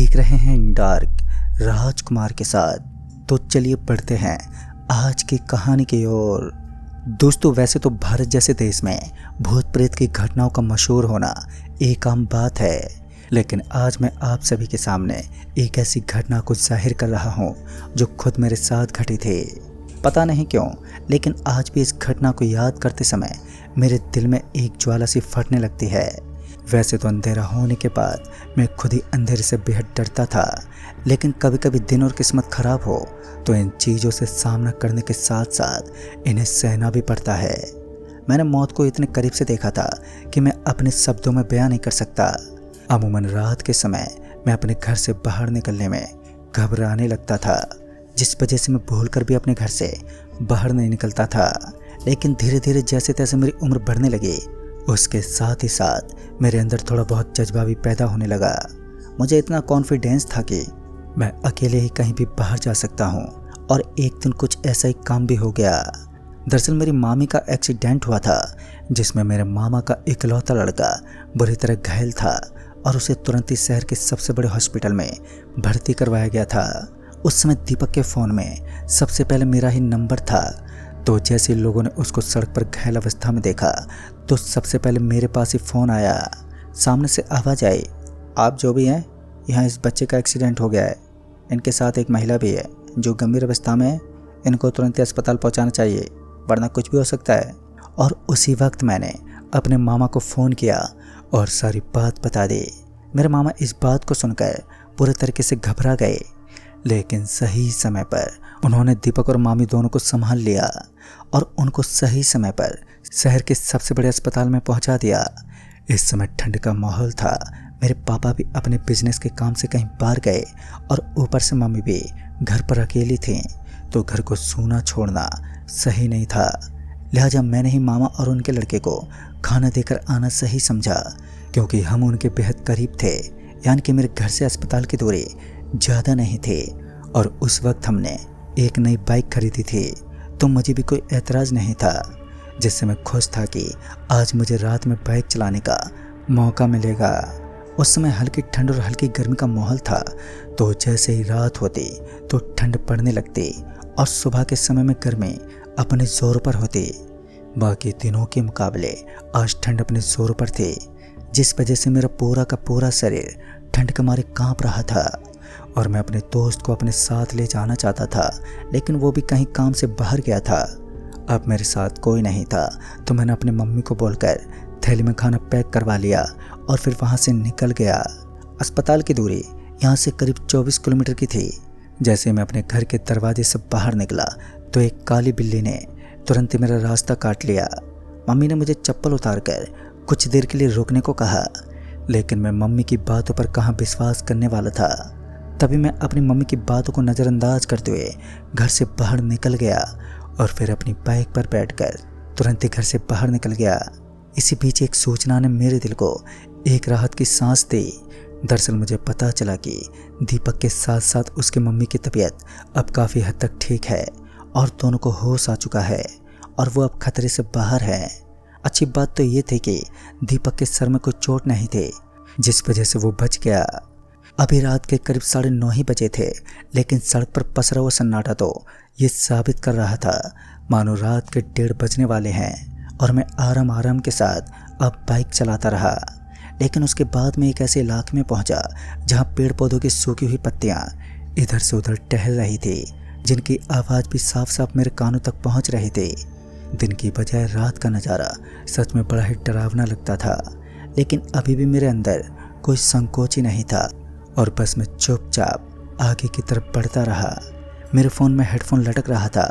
देख रहे हैं डार्क राजकुमार के साथ। तो चलिए पढ़ते हैं आज की कहानी की ओर। दोस्तों, वैसे तो भारत जैसे देश में भूत प्रेत की घटनाओं का मशहूर होना एक आम बात है, लेकिन आज मैं आप सभी के सामने एक ऐसी घटना को जाहिर कर रहा हूँ जो खुद मेरे साथ घटी थी। पता नहीं क्यों, लेकिन आज भी इस घटना को याद करते समय मेरे दिल में एक ज्वाला सी फटने लगती है। वैसे तो अंधेरा होने के बाद मैं खुद ही अंधेरे से बेहद डरता था, लेकिन कभी कभी दिन और किस्मत खराब हो तो इन चीज़ों से सामना करने के साथ साथ इन्हें सहना भी पड़ता है। मैंने मौत को इतने करीब से देखा था कि मैं अपने शब्दों में बयां नहीं कर सकता। अमूमन रात के समय मैं अपने घर से बाहर निकलने में घबराने लगता था, जिस वजह से मैं भूलकर भी अपने घर से बाहर नहीं निकलता था। लेकिन धीरे धीरे जैसे तैसे मेरी उम्र बढ़ने लगी, उसके साथ ही साथ मेरे अंदर थोड़ा बहुत जज्बा भी पैदा होने लगा। मुझे इतना कॉन्फिडेंस था कि मैं अकेले ही कहीं भी बाहर जा सकता हूँ, और एक दिन कुछ ऐसा ही काम भी हो गया। दरअसल मेरी मामी का एक्सीडेंट हुआ था, जिसमें मेरे मामा का इकलौता लड़का बुरी तरह घायल था और उसे तुरंत ही शहर के सबसे बड़े हॉस्पिटल में भर्ती करवाया गया था। उस समय दीपक के फ़ोन में सबसे पहले मेरा ही नंबर था, तो जैसे लोगों ने उसको सड़क पर घायल अवस्था में देखा तो सबसे पहले मेरे पास ही फ़ोन आया। सामने से आवाज़ आई, आप जो भी हैं, यहाँ इस बच्चे का एक्सीडेंट हो गया है। इनके साथ एक महिला भी है जो गंभीर अवस्था में है। इनको तुरंत ही अस्पताल पहुँचाना चाहिए, वरना कुछ भी हो सकता है। और उसी वक्त मैंने अपने मामा को फ़ोन किया और सारी बात बता दी। मेरे मामा इस बात को सुनकर पूरे तरीके से घबरा गए, लेकिन सही समय पर उन्होंने दीपक और मामी दोनों को संभाल लिया और उनको सही समय पर शहर के सबसे बड़े अस्पताल में पहुंचा दिया। इस समय ठंड का माहौल था। मेरे पापा भी अपने बिजनेस के काम से कहीं बाहर गए और ऊपर से मम्मी भी घर पर अकेली थी, तो घर को सूना छोड़ना सही नहीं था। लिहाजा मैंने ही मामा और उनके लड़के को खाना देकर आना सही समझा, क्योंकि हम उनके बेहद करीब थे, यानी कि मेरे घर से अस्पताल की दूरी ज़्यादा नहीं थी। और उस वक्त हमने एक नई बाइक खरीदी थी, तो मुझे भी कोई एतराज़ नहीं था, जिससे मैं खुश था कि आज मुझे रात में बाइक चलाने का मौका मिलेगा। उस समय हल्की ठंड और हल्की गर्मी का माहौल था, तो जैसे ही रात होती तो ठंड पड़ने लगती और सुबह के समय में गर्मी अपने जोर पर होती। बाकी दिनों के मुकाबले आज ठंड अपने जोर पर थी, जिस वजह से मेरा पूरा का पूरा शरीर ठंड के मारे कांप रहा था। और मैं अपने दोस्त को अपने साथ ले जाना चाहता था, लेकिन वो भी कहीं काम से बाहर गया था। अब मेरे साथ कोई नहीं था, तो मैंने अपनी मम्मी को बोलकर थैली में खाना पैक करवा लिया और फिर वहाँ से निकल गया। अस्पताल की दूरी यहाँ से करीब 24 किलोमीटर की थी। जैसे मैं अपने घर के दरवाजे से बाहर निकला तो एक काली बिल्ली ने तुरंत ही मेरा रास्ता काट लिया। मम्मी ने मुझे चप्पल उतार कर कुछ देर के लिए रुकने को कहा, लेकिन मैं मम्मी की बातों पर कहाँ विश्वास करने वाला था। तभी मैं अपनी मम्मी की बातों को नज़रअंदाज करते हुए घर से बाहर निकल गया और फिर अपनी बाइक पर बैठकर तुरंत ही घर से बाहर निकल गया। इसी बीच एक सूचना ने मेरे दिल को एक राहत की सांस दी। दरअसल मुझे पता चला कि दीपक के साथ साथ उसकी मम्मी की तबीयत अब काफ़ी हद तक ठीक है और दोनों को होश आ चुका है और वो अब खतरे से बाहर है। अच्छी बात तो ये थी कि दीपक के सर में कोई चोट नहीं थी, जिस वजह से वो बच गया। अभी रात के करीब 9:30 ही बजे थे, लेकिन सड़क पर पसरा हुआ सन्नाटा तो ये साबित कर रहा था मानो रात के 1:30 बजने वाले हैं। और मैं आराम आराम के साथ अब बाइक चलाता रहा, लेकिन उसके बाद मैं एक ऐसे इलाके में पहुंचा जहां पेड़ पौधों की सूखी हुई पत्तियां इधर से उधर टहल रही थी, जिनकी आवाज़ भी साफ साफ मेरे कानों तक पहुंच रही थी। दिन की बजाय रात का नज़ारा सच में बड़ा ही डरावना लगता था, लेकिन अभी भी मेरे अंदर कोई संकोच ही नहीं था और बस मैं चुपचाप आगे की तरफ बढ़ता रहा। मेरे फ़ोन में हेडफोन लटक रहा था,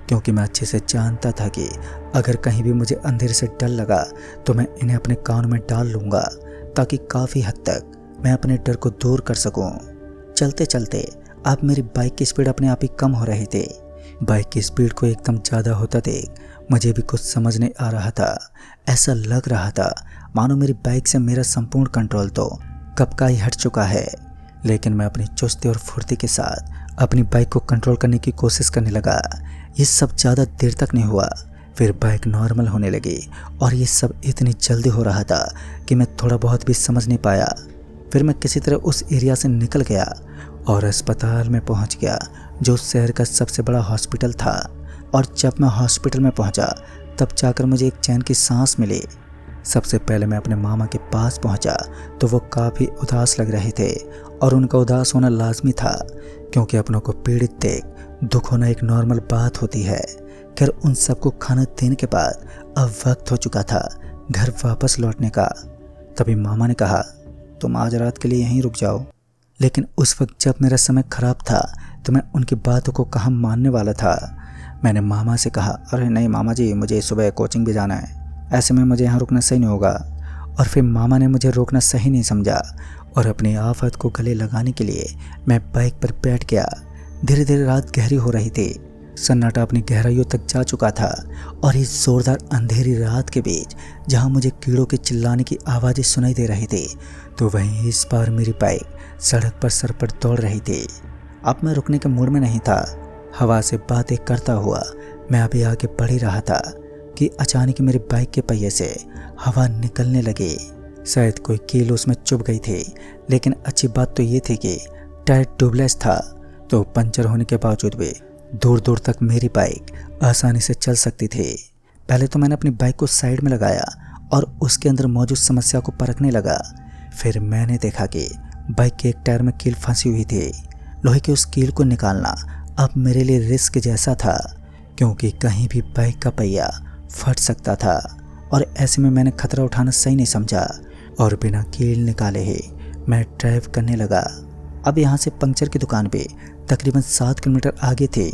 क्योंकि मैं अच्छे से जानता था कि अगर कहीं भी मुझे अंधेरे से डर लगा तो मैं इन्हें अपने कान में डाल लूँगा, ताकि काफ़ी हद तक मैं अपने डर को दूर कर सकूँ। चलते चलते अब मेरी बाइक की स्पीड अपने आप ही कम हो रही थी। बाइक की स्पीड को एकदम ज़्यादा होता देख मुझे भी कुछ समझ नहीं आ रहा था। ऐसा लग रहा था मानो मेरी बाइक से मेरा संपूर्ण कंट्रोल तो कब का ही हट चुका है। लेकिन मैं अपनी चुस्ती और फुर्ती के साथ अपनी बाइक को कंट्रोल करने की कोशिश करने लगा। ये सब ज़्यादा देर तक नहीं हुआ, फिर बाइक नॉर्मल होने लगी और ये सब इतनी जल्दी हो रहा था कि मैं थोड़ा बहुत भी समझ नहीं पाया। फिर मैं किसी तरह उस एरिया से निकल गया और अस्पताल में पहुंच गया, जो उस शहर का सबसे बड़ा हॉस्पिटल था। और जब मैं हॉस्पिटल में पहुंचा तब जाकर मुझे एक चैन की सांस मिली। सबसे पहले मैं अपने मामा के पास पहुंचा तो वो काफ़ी उदास लग रहे थे और उनका उदास होना लाजमी था, क्योंकि अपनों को पीड़ित देख दुख होना एक नॉर्मल बात होती है। खैर उन सबको खाना देने के बाद अब वक्त हो चुका था घर वापस लौटने का। तभी मामा ने कहा, तुम आज रात के लिए यहीं रुक जाओ। लेकिन उस वक्त जब मेरा समय खराब था तो मैं उनकी बातों को कहाँ मानने वाला था। मैंने मामा से कहा, अरे नहीं मामा जी, मुझे सुबह कोचिंग भी जाना है, ऐसे में मुझे यहाँ रुकना सही नहीं होगा। और फिर मामा ने मुझे रोकना सही नहीं समझा और अपनी आफत को गले लगाने के लिए मैं बाइक पर बैठ गया। धीरे धीरे रात गहरी हो रही थी, सन्नाटा अपनी गहराइयों तक जा चुका था और इस जोरदार अंधेरी रात के बीच जहाँ मुझे कीड़ों के चिल्लाने की आवाज़ें सुनाई दे रही थी, तो वहीं इस बार मेरी बाइक सड़क पर सर पर दौड़ रही थी। अब मैं रुकने के मूड में नहीं था। हवा से बातें करता हुआ मैं अभी आगे बढ़ ही रहा था कि अचानक मेरी बाइक के पहिए से हवा निकलने लगी। शायद कोई कील उसमें चुभ गई थी, लेकिन अच्छी बात तो ये थी कि टायर ट्यूबलेस था, तो पंचर होने के बावजूद भी दूर दूर तक मेरी बाइक आसानी से चल सकती थी। पहले तो मैंने अपनी बाइक को साइड में लगाया और उसके अंदर मौजूद समस्या को परखने लगा। फिर मैंने देखा कि बाइक के एक टायर में कील फंसी हुई थी। लोहे की उस कील को निकालना अब मेरे लिए रिस्क जैसा था, क्योंकि कहीं भी बाइक का पहिया फट सकता था और ऐसे में मैंने खतरा उठाना सही नहीं समझा और बिना कील निकाले ही मैं ड्राइव करने लगा। अब यहाँ से पंक्चर की दुकान पे तकरीबन 7 किलोमीटर आगे थी।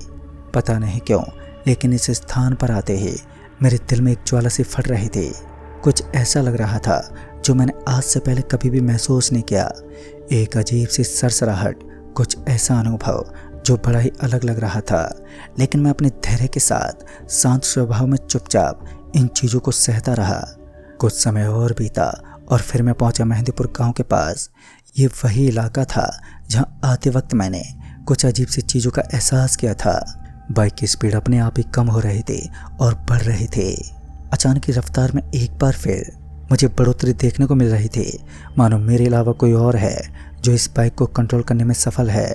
पता नहीं क्यों, लेकिन इस स्थान पर आते ही मेरे दिल में एक ज्वाला सी फट रही थी। कुछ ऐसा लग रहा था जो मैंने आज से पहले कभी भी महसूस नहीं किया। एक अजीब सी सरसराहट, कुछ ऐसा अनुभव जो बड़ा ही अलग लग रहा था। लेकिन मैं अपने धैर्य के साथ शांत स्वभाव में चुपचाप इन चीज़ों को सहता रहा। कुछ समय और बीता और फिर मैं पहुंचा मेहंदीपुर गांव के पास। ये वही इलाका था जहां आते वक्त मैंने कुछ अजीब सी चीज़ों का एहसास किया था। बाइक की स्पीड अपने आप ही कम हो रही थी और बढ़ रही थी। अचानक की रफ्तार में एक बार फिर मुझे बढ़ोतरी देखने को मिल रही थी, मानो मेरे अलावा कोई और है जो इस बाइक को कंट्रोल करने में सफल है,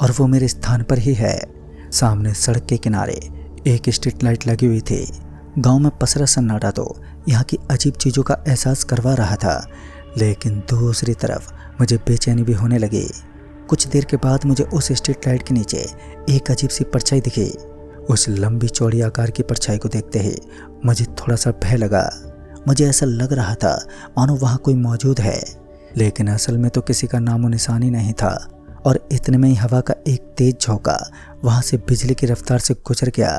और वो मेरे स्थान पर ही है। सामने सड़क के किनारे एक स्ट्रीट लाइट लगी हुई थी। गांव में पसरा सन्नाटा तो यहाँ की अजीब चीज़ों का एहसास करवा रहा था, लेकिन दूसरी तरफ मुझे बेचैनी भी होने लगी। कुछ देर के बाद मुझे उस स्ट्रीट लाइट के नीचे एक अजीब सी परछाई दिखी। उस लंबी चौड़ी आकार की परछाई को देखते ही मुझे थोड़ा सा भय लगा। मुझे ऐसा लग रहा था मानो वहाँ कोई मौजूद है, लेकिन असल में तो किसी का नामो निशान ही नहीं था। और इतने में ही हवा का एक तेज झोंका वहाँ से बिजली की रफ्तार से गुजर गया।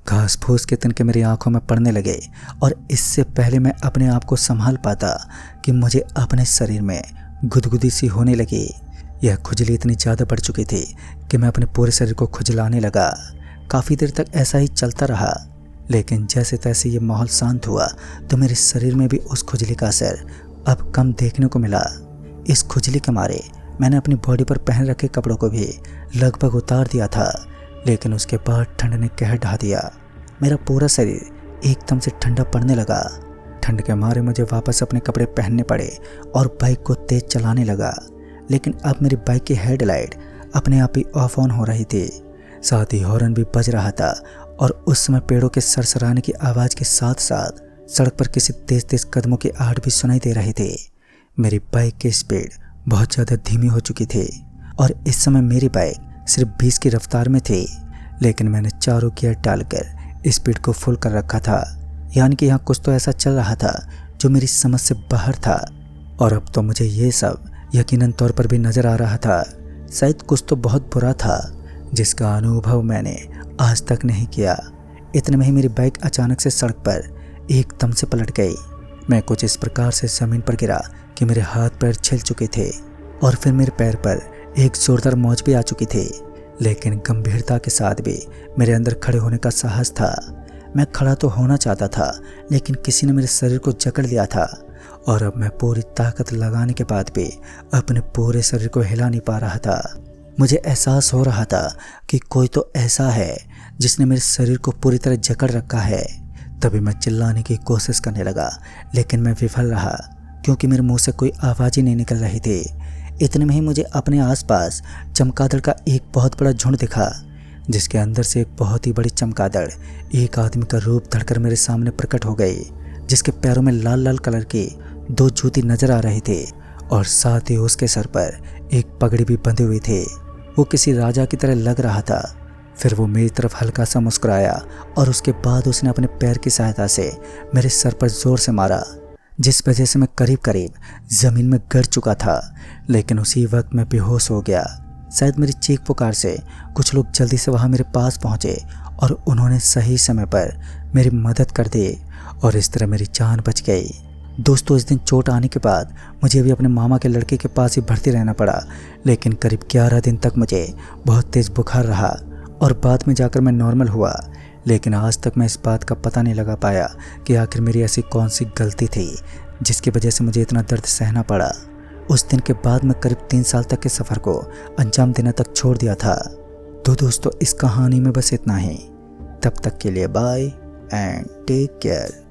घास फूस के तिनके मेरी आंखों में पड़ने लगे और इससे पहले मैं अपने आप को संभाल पाता कि मुझे अपने शरीर में गुदगुदी सी होने लगी। यह खुजली इतनी ज़्यादा बढ़ चुकी थी कि मैं अपने पूरे शरीर को खुजलाने लगा। काफ़ी देर तक ऐसा ही चलता रहा, लेकिन जैसे तैसे ये माहौल शांत हुआ तो मेरे शरीर में भी उस खुजली का असर अब कम देखने को मिला। इस खुजली के मारे मैंने अपनी बॉडी पर पहन रखे कपड़ों को भी लगभग उतार दिया था, लेकिन उसके बाद ठंड ने कहर ढा दिया। मेरा पूरा शरीर एकदम से ठंडा पड़ने लगा। ठंड के मारे मुझे वापस अपने कपड़े पहनने पड़े और बाइक को तेज चलाने लगा। लेकिन अब मेरी बाइक की हेडलाइट अपने आप ही ऑफ ऑन हो रही थी, साथ ही हॉर्न भी बज रहा था। और उस समय पेड़ों के सरसराने की आवाज़ के साथ साथ सड़क पर किसी तेज तेज कदमों की आहट भी सुनाई दे रही थी। मेरी बाइक की स्पीड बहुत ज़्यादा धीमी हो चुकी थी और इस समय मेरी बाइक सिर्फ 20 की रफ्तार में थी, लेकिन मैंने चारों गियर डालकर स्पीड को फुल कर रखा था। यानी कि यहाँ कुछ तो ऐसा चल रहा था जो मेरी समझ से बाहर था, और अब तो मुझे ये सब यकीनन तौर पर भी नज़र आ रहा था। शायद कुछ तो बहुत बुरा था जिसका अनुभव मैंने आज तक नहीं किया। इतने में ही मेरी बाइक अचानक से सड़क पर एकदम से पलट गई। मैं कुछ इस प्रकार से ज़मीन पर गिरा कि मेरे हाथ पैर छिल चुके थे और फिर मेरे पैर पर एक जोरदार मौज भी आ चुकी थी। लेकिन गंभीरता के साथ भी मेरे अंदर खड़े होने का साहस था। मैं खड़ा तो होना चाहता था, लेकिन किसी ने मेरे शरीर को जकड़ लिया था और अब मैं पूरी ताकत लगाने के बाद भी अपने पूरे शरीर को हिला नहीं पा रहा था। मुझे एहसास हो रहा था कि कोई तो ऐसा है जिसने मेरे शरीर को पूरी तरह जकड़ रखा है। तभी मैं चिल्लाने की कोशिश करने लगा, लेकिन मैं विफल रहा, क्योंकि मेरे मुंह से कोई आवाज़ ही नहीं निकल रही थी। इतने में ही मुझे अपने आसपास चमगादड़ का एक बहुत बड़ा झुंड दिखा, जिसके अंदर से एक बहुत ही बड़ी चमगादड़ एक आदमी का रूप धरकर मेरे सामने प्रकट हो गई, जिसके पैरों में लाल लाल कलर के 2 जूते नजर आ रहे थे और साथ ही उसके सर पर एक पगड़ी भी बंधे हुए थे। वो किसी राजा की तरह लग रहा था। फिर वो मेरी तरफ हल्का सा मुस्कुराया और उसके बाद उसने अपने पैर की सहायता से मेरे सर पर जोर से मारा, जिस वजह से मैं करीब करीब ज़मीन में गिर चुका था। लेकिन उसी वक्त मैं बेहोश हो गया। शायद मेरी चीख पुकार से कुछ लोग जल्दी से वहाँ मेरे पास पहुँचे और उन्होंने सही समय पर मेरी मदद कर दी और इस तरह मेरी जान बच गई। दोस्तों, इस दिन चोट आने के बाद मुझे भी अपने मामा के लड़के के पास ही भर्ती रहना पड़ा, लेकिन करीब 11 दिन तक मुझे बहुत तेज़ बुखार रहा और बाद में जाकर मैं नॉर्मल हुआ। लेकिन आज तक मैं इस बात का पता नहीं लगा पाया कि आखिर मेरी ऐसी कौन सी गलती थी जिसकी वजह से मुझे इतना दर्द सहना पड़ा। उस दिन के बाद मैं करीब 3 साल तक के सफ़र को अंजाम देने तक छोड़ दिया था। तो दोस्तों, इस कहानी में बस इतना ही। तब तक के लिए बाय एंड टेक केयर।